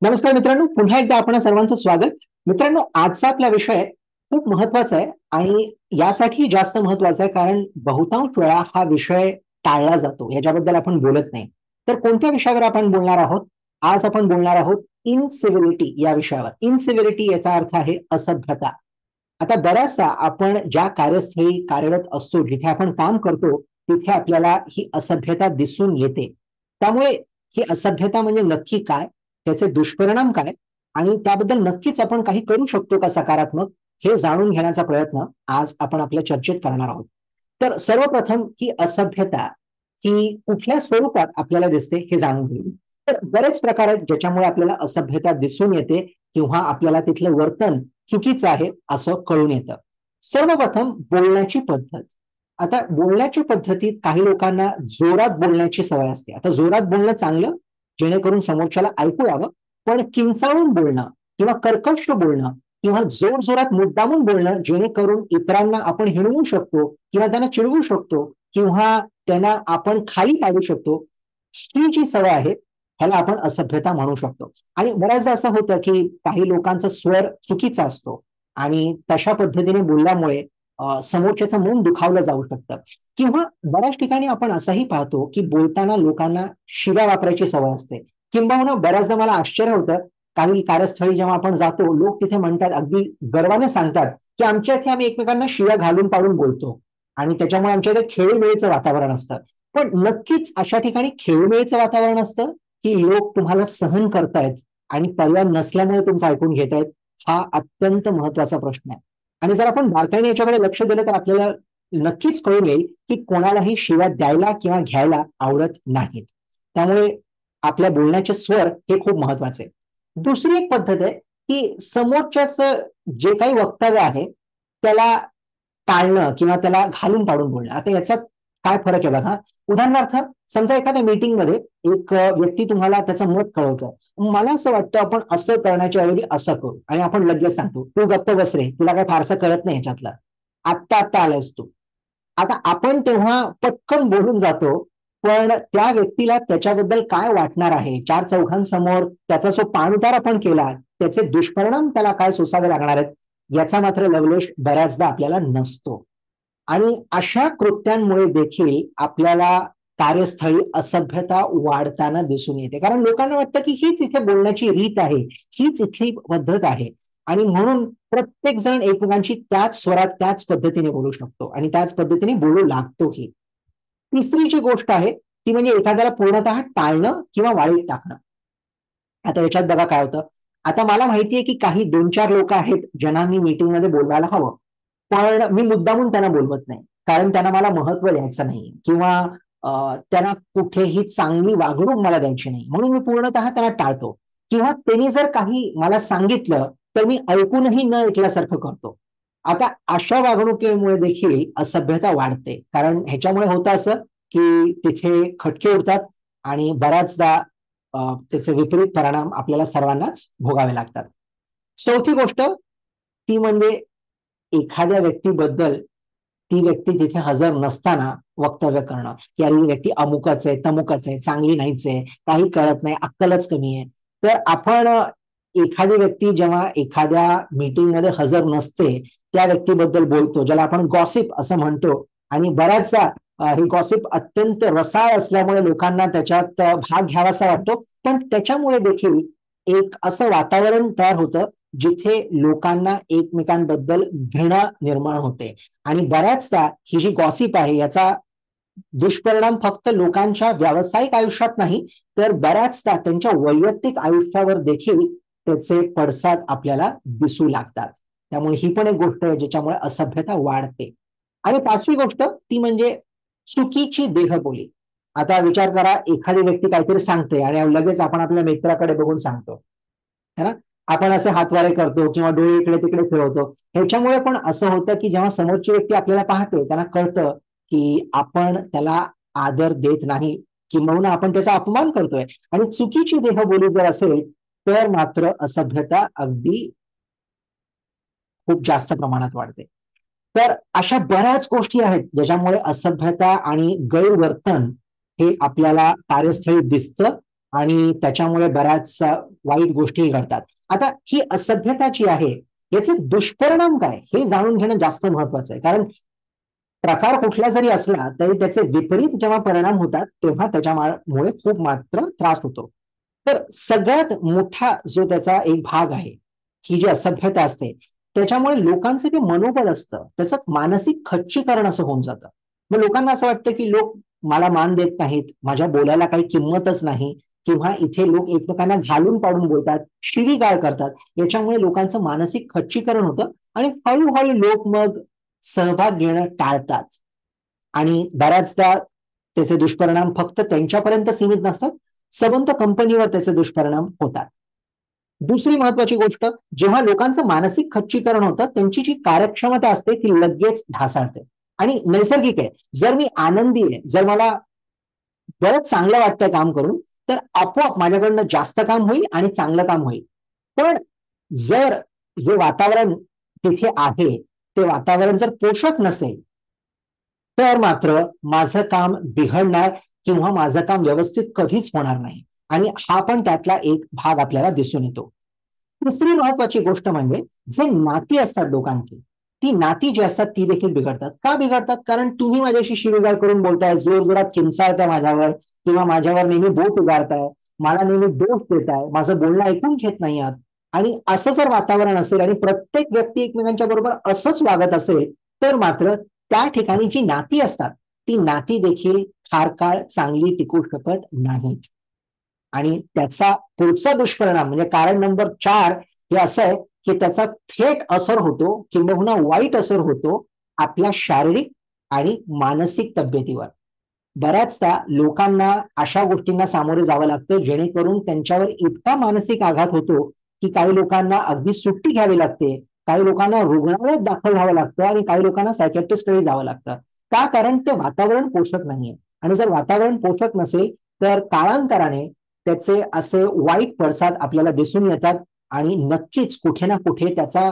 नमस्कार मित्रांनो, पुन्हा एकदा आपण सर्वांचं स्वागत. मित्रांनो, आजचा आपला विषय खूप महत्वाचा आहे आणि यासाठी जास्त महत्वाचा आहे कारण बहुतांश वेळा हा विषय टाळला जातो, याच्याबद्दल आपण बोलत नाही. तर कोणत्या विषयावर आपण बोलणार आहोत? आज आपण बोलणार आहोत इनसिव्हिलिटी या विषयावर. इनसिव्हिलिटी याचा अर्थ आहे असभ्यता. आता बऱ्याचदा आपण ज्या कार्यस्थळी कार्यरत असतो, जिथे आपण काम करतो, तिथे आपल्याला ही असभ्यता दिसून येते. त्यामुळे ही असभ्यता म्हणजे नक्की काय, त्याचे दुष्परिणाम काय आणि त्याबद्दल नक्कीच आपण काही करू शकतो का सकारात्मक, हे जाणून घेण्याचा प्रयत्न आज आपण आपल्या चर्चेत करणार आहोत. तर सर्वप्रथम ही असभ्यता ही कुठल्या स्वरूपात आपल्याला दिसते हे जाणून घेऊ. तर बरेच प्रकार आहेत ज्याच्यामुळे आपल्याला असभ्यता दिसून येते किंवा आपल्याला तिथलं वर्तन चुकीचं आहे असं कळून येतं. सर्वप्रथम बोलण्याची पद्धत. आता बोलण्याच्या पद्धतीत काही लोकांना जोरात बोलण्याची सवय असते. आता जोरात बोलणं चांगलं, जेणेकरून समोरच्याला ऐकू यावं, पण किंचाळून बोलणं किंवा कर्कश बोलणं किंवा जोरजोरात मुद्दामून बोलणं, जेणेकरून इतरांना आपण हिणवू शकतो किंवा त्यांना चिडवू शकतो किंवा त्यांना आपण खाली पाडू शकतो, ही जी सवय आहे ह्याला आपण असभ्यता म्हणू शकतो. आणि बऱ्याचदा असं होतं की काही लोकांचा स्वर चुकीचा असतो आणि तशा पद्धतीने बोलल्यामुळे समोरच्याचं मन दुखावलं जाऊ शकतं. किंवा बऱ्याच ठिकाणी आपण असंही पाहतो की बोलताना लोकांना शिव्या वापरायची सवय असते. किंबहुना बऱ्याचदा मला आश्चर्य होतं, काही कार्यस्थळी जेव्हा आपण जातो, लोक तिथे म्हणतात, अगदी गर्वाने सांगतात की आमच्या इथे आम्ही एकमेकांना शिव्या घालून पाडून बोलतो आणि त्याच्यामुळे आमच्या इथे खेळीमेळीचं वातावरण असतं. पण नक्कीच अशा ठिकाणी खेळीमेळीचं वातावरण असतं की लोक तुम्हाला सहन करतायत आणि पर्याय नसल्यामुळे तुमचं ऐकून घेत आहेत, हा अत्यंत महत्वाचा प्रश्न आहे. आणि जर आपण बारकाईने याच्याकडे लक्ष दिलं तर आपल्याला नक्कीच कळून येईल की कोणालाही शिव्या द्यायला किंवा घ्यायला आवडत नाहीत. त्यामुळे आपल्या बोलण्याचे स्वर हे खूप महत्वाचे. दुसरी एक पद्धत आहे की समोरच्याच जे काही वक्तव्य आहे त्याला टाळणं किंवा त्याला घालून पाडून बोलणं. आता याचा काय फरक आहे बघा. उदाहरणार्थ, समजा एखाद्या मीटिंगमध्ये एक व्यक्ती तुम्हाला त्याचं मत कळवतो. मला असं वाटतं आपण असं करण्याच्या ऐवजी असं करू, आणि आपण लगेच सांगतो, तू गप्प बस रे, तुला काय फारसं कळत नाही ह्याच्यातलं, आत्ता आत्ता आलायस तू. आता आपण तेव्हा पटकन बोलून जातो, पण त्या व्यक्तीला त्याच्याबद्दल काय वाटणार आहे, चार चौघांसमोर त्याचा जो पाणउतार आपण केला, त्याचे दुष्परिणाम त्याला काय सोसावे लागणार आहेत, याचा मात्र लवलेश बऱ्याचदा आपल्याला नसतो. आणि अशा कृत्यांमुळे देखील आपल्याला कार्यस्थळी असभ्यता वाढताना दिसून येते. कारण लोकांना वाटतं की हीच इथे बोलण्याची रीत आहे, हीच इथली पद्धत आहे, आणि म्हणून प्रत्येक जण एकमेकांशी त्याच स्वरात त्याच पद्धतीने बोलू शकतो आणि त्याच पद्धतीने बोलू लागतोही. तिसरी जी गोष्ट आहे ती म्हणजे एखाद्याला पूर्णतः टाळणं किंवा वाळीत टाकणं. आता याच्यात बघा काय होतं. आता मला माहितीये की काही दोन चार लोक आहेत ज्यांना मी मीटिंगमध्ये बोलवायला हवं, पण मी मुद्दामून त्यांना बोलवत नाही, कारण त्यांना मला महत्व द्यायचं नाही किंवा त्यांना कुठेही चांगली वागणूक मला द्यायची नाही, म्हणून मी पूर्णतः त्यांना टाळतो. किंवा त्यांनी जर काही मला सांगितलं तर मी ऐकूनही न ऐकल्यासारखं करतो. आता अशा वागणुकीमुळे देखील असभ्यता वाढते, कारण ह्याच्यामुळे होतं असं की तिथे खटके उडतात आणि बऱ्याचदा त्याचे विपरीत परिणाम आपल्याला सर्वांनाच भोगावे लागतात. चौथी गोष्ट ती म्हणजे एखाद्या व्यक्तीबद्दल ती व्यक्ती तिथे हजर नसताना वक्तव्य करणं की अरे ही व्यक्ती अमुकच आहे, तमुकच आहे, चांगली नाहीच आहे, काही कळत नाही, अक्कलच कमी आहे. तर आपण एखादी व्यक्ती जेव्हा एखाद्या मीटिंगमध्ये हजर नसते त्या व्यक्तीबद्दल बोलतो, ज्याला आपण गॉसिप असं म्हणतो, आणि बऱ्याचदा ही गॉसिप अत्यंत रसाळ असल्यामुळे लोकांना त्याच्यात भाग घ्यावासा वाटतो, पण त्याच्यामुळे देखील एक असं वातावरण तयार होतं जिथे लोकांना एकमेकांबद्दल घृणा निर्माण होते. आणि बऱ्याचदा ही जी गॉसिप आहे याचा दुष्परिणाम फक्त लोकांच्या व्यावसायिक आयुष्यात नाही, तर बऱ्याचदा त्यांच्या वैयक्तिक आयुष्यावर देखील त्याचे पडसाद आपल्याला दिसू लागतात. त्यामुळे ही पण एक गोष्ट आहे ज्याच्यामुळे असभ्यता वाढते. आणि पाचवी गोष्ट ती म्हणजे चुकीची देहबोली. आता विचार करा, एखादी व्यक्ती काहीतरी सांगते आणि लगेच आपण आपल्या मित्राकडे बघून सांगतो, है ना. आपण असे हातवारे करतो किंवा डोळे इकडे तिकडे फिरवतो. ह्याच्यामुळे पण असं होतं की जेव्हा समोरची व्यक्ती आपल्याला पाहते त्यांना कळतं की आपण त्याला आदर देत नाही, किंबहुना आपण त्याचा अपमान करतोय. आणि चुकीची देहबोली जर असेल तर मात्र असभ्यता अगदी खूप जास्त प्रमाणात वाढते. तर अशा बऱ्याच गोष्टी आहेत ज्याच्यामुळे असभ्यता आणि गैरवर्तन हे आपल्याला कार्यस्थळी दिसतं आणि त्याच्यामुळे बऱ्याच वाईट गोष्टी घडतात. आता ही असभ्यता जी आहे याचे दुष्परिणाम काय हे जाणून घेणं जास्त महत्वाचं आहे. कारण प्रकार कुठला जरी असला तरी त्याचे विपरीत जेव्हा परिणाम होतात तेव्हा त्याच्यामुळे खूप मात्र त्रास होतो. तर सगळ्यात मोठा जो त्याचा एक भाग आहे, ही जी असभ्यता असते त्याच्यामुळे लोकांचं जे मनोबल असतं त्याचं मानसिक खच्चीकरण असं होऊन जातं. मग लोकांना असं वाटतं की लोक मला मान देत नाहीत, माझ्या बोलायला काही किंमतच नाही, किंवा इथे लोक एकमेकांना घालून पाडून बोलतात, शिवीगाळ करतात. याच्यामुळे लोकांचं मानसिक खच्चीकरण होतं आणि हळूहळू लोक मग सहभाग घेणं टाळतात. आणि बऱ्याचदा त्याचे दुष्परिणाम फक्त त्यांच्यापर्यंत सीमित नसतात, सबंध कंपनीवर त्याचे दुष्परिणाम होतात. दुसरी महत्वाची गोष्ट, जेव्हा लोकांचं मानसिक खच्चीकरण होतं त्यांची जी कार्यक्षमता असते ती लगेच ढासळते. आणि नैसर्गिक आहे, जर मी आनंदी आहे, जर मला बरंच चांगलं वाटतंय काम करून, तर आपोआप माझ्याकडनं जास्त काम होईल आणि चांगलं काम होईल. पण जर जे वातावरण तिथे आहे ते वातावरण जर पोषक नसेल तर मात्र माझं काम बिघडणार किंवा माझं काम व्यवस्थित कधीच होणार नाही. आणि हा पण त्यातला एक भाग आपल्याला दिसून येतो. तिसरी महत्वाची गोष्ट म्हणजे जे नाती असतात लोकांची, ती नाती जी असतात ती देखील बिघडतात. का बिघडतात? कारण तुम्ही माझ्याशी शिवीगाळ करून बोलताय, जोर जोरात किंचाळताय माझ्यावर, किंवा माझ्यावर नेहमी बोट उगारताय, मला नेहमी दोष देताय, माझं बोलणं ऐकून घेत नाही आहात. आणि असं जर वातावरण असेल आणि प्रत्येक व्यक्ती एकमेकांच्या बरोबर असंच वागत असेल तर मात्र त्या ठिकाणी जी नाती असतात ती नाती देखील फार काळ चांगली टिकू शकत नाहीत. आणि त्याचा पुढचा दुष्परिणाम म्हणजे कारण नंबर 4 हे असं आहे की त्याचा थेट असर होतो किंबहुना वाईट असर होतो आपल्या शारीरिक आणि मानसिक तब्येतीवर. बऱ्याचदा लोकांना अशा गोष्टींना सामोरे जावं लागतं जेणेकरून त्यांच्यावर इतका मानसिक आघात होतो की काही लोकांना अगदी सुट्टी घ्यावी लागते, काही लोकांना रुग्णालयात दाखल व्हावं लागतं आणि काही लोकांना सायकॅट्रिस्टकडे जावं लागतं. का? कारण ते वातावरण पोषक नाहीये. आणि जर वातावरण पोषक नसेल तर काळांतराने त्याचे असे वाईट पडसाद आपल्याला दिसून येतात आणि नक्कीच कुठे ना कुठे त्याचा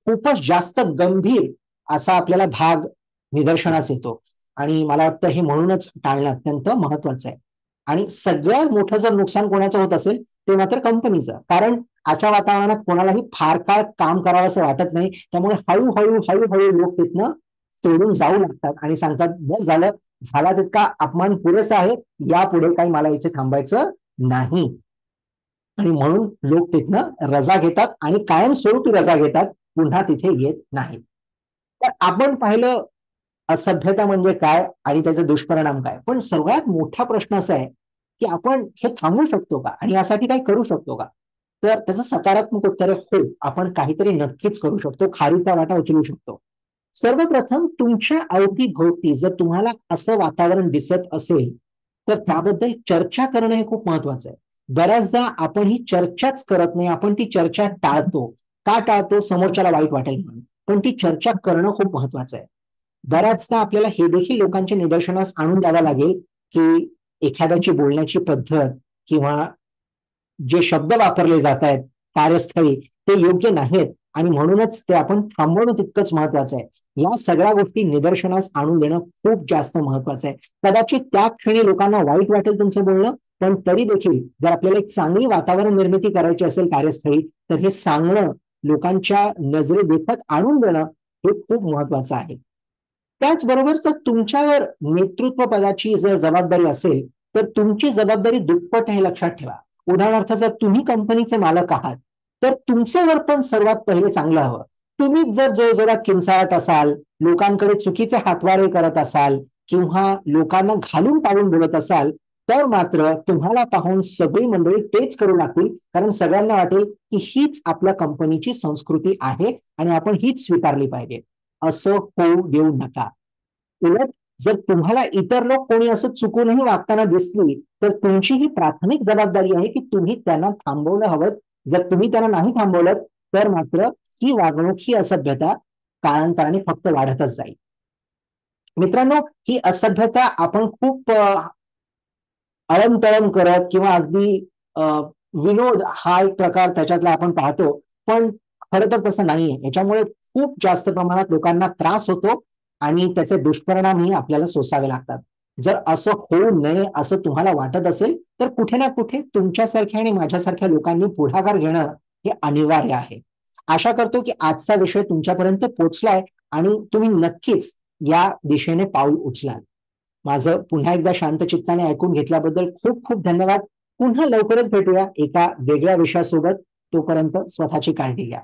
खूपच जास्त गंभीर असा आपल्याला भाग निदर्शनास येतो. आणि मला वाटतं हे म्हणूनच टाळणं अत्यंत महत्वाचं आहे. आणि सगळ्यात मोठं जर नुकसान कोणाचं होत असेल ते मात्र कंपनीचं. कारण अशा वातावरणात कोणालाही फार काळ काम करावं असं वाटत नाही. त्यामुळे हळूहळू हळूहळू लोक तिथनं सोडून जाऊ लागतात आणि सांगतात बस झालं, झाला तितका अपमान पुरेसा आहे, यापुढे काही मला इथे थांबायचं नाही. आणि म्हणून लोक तिथनं रजा घेतात आणि कायमस्वरूपी रजा घेतात, पुन्हा तिथे येत नाही. तर आपण पाहिलं असभ्यता म्हणजे काय आणि त्याचे दुष्परिणाम काय. पण सगळ्यात मोठा प्रश्न असा आहे की आपण हे थांबवू शकतो का आणि यासाठी काही करू शकतो का? तर त्याचं सकारात्मक उत्तर आहे हो, आपण काहीतरी नक्कीच करू शकतो, खारीचा वाटा उचलू शकतो. सर्वप्रथम तुमच्या अवतीभोवती जर तुम्हाला असं वातावरण दिसत असेल तर त्याबद्दल चर्चा करणं हे खूप महत्वाचं आहे. बऱ्याचदा आपण ही चर्चाच करत नाही, आपण ती चर्चा टाळतो. का टाळतो? समोरच्याला वाईट वाटेल म्हणून. पण ती चर्चा करणं खूप महत्वाचं आहे. बऱ्याचदा आपल्याला हे देखील लोकांच्या निदर्शनास आणून द्यावं लागेल की एखाद्याची बोलण्याची पद्धत किंवा जे शब्द वापरले जात आहेत कार्यस्थळी ते योग्य नाहीत आणि म्हणूनच ते आपण थांबवणं तितकंच महत्वाचं आहे. या सगळ्या गोष्टी निदर्शनास आणून देणं खूप जास्त महत्वाचं आहे. कदाचित त्या क्षणी लोकांना वाईट वाटेल तुमचं बोलणं, पण तरी देखील जर आपल्याला एक चांगली वातावरण निर्मिती करायची असेल कार्यस्थळी तर हे सांगणं, लोकांच्या नजरे देखत आणून देणं हे खूप महत्वाचं आहे. त्याचबरोबर जर तुमच्यावर नेतृत्व पदाची जर जबाबदारी असेल तर तुमची जबाबदारी दुप्पट हे लक्षात ठेवा. उदाहरणार्थ जर तुम्ही कंपनीचे मालक आहात तर तुमचं वर्तन सर्वात पहिले चांगलं हवं. तुम्हीच जर जोरजोरात किंचाळत असाल, लोकांकडे चुकीचे हातवारे करत असाल किंवा लोकांना घालून पाडून बोलत असाल तर मात्र तुम्हाला पाहून सगळी मंडळी तेच करू लागतील. कारण सगळ्यांना वाटेल की हीच आपल्या कंपनीची संस्कृती आहे आणि आपण हीच स्वीकारली पाहिजे. असं होऊ देऊ नका. उलट जर तुम्हाला इतर लोक कोणी असं चुकूनही वागताना दिसली तर तुमची ही प्राथमिक जबाबदारी आहे की तुम्ही त्यांना थांबवलं हवं. जर तुम्ही त्यांना नाही थांबवलं तर मात्र ही वागणूक, ही असभ्यता काळांतराने फक्त वाढतच जाईल. मित्रांनो, ही असभ्यता आपण खूप अळमटळम करत किंवा अगदी विनोद हा एक प्रकार त्याच्यातला आपण पाहतो, पण खरं तर तसं नाहीये. याच्यामुळे खूप जास्त प्रमाणात लोकांना त्रास होतो आणि त्याचे दुष्परिणामही आपल्याला सोसावे लागतात. जर असं होऊ नये असं तुम्हाला वाटत असेल तर कुठे ना कुठे तुमच्यासारख्या आणि माझ्यासारख्या लोकांनी पुढाकार घेणं हे अनिवार्य आहे. आशा करतो की आजचा विषय तुमच्यापर्यंत पोहोचलाय आणि तुम्ही नक्कीच या दिशेने पाऊल उचलाल. माझं पुन्हा एकदा शांत चित्ताने ऐकून घेतल्याबद्दल खूप खूप धन्यवाद. पुन्हा लवकरच भेटूया एका वेगळ्या विषयासोबत. तोपर्यंत स्वतःची काळजी घ्या.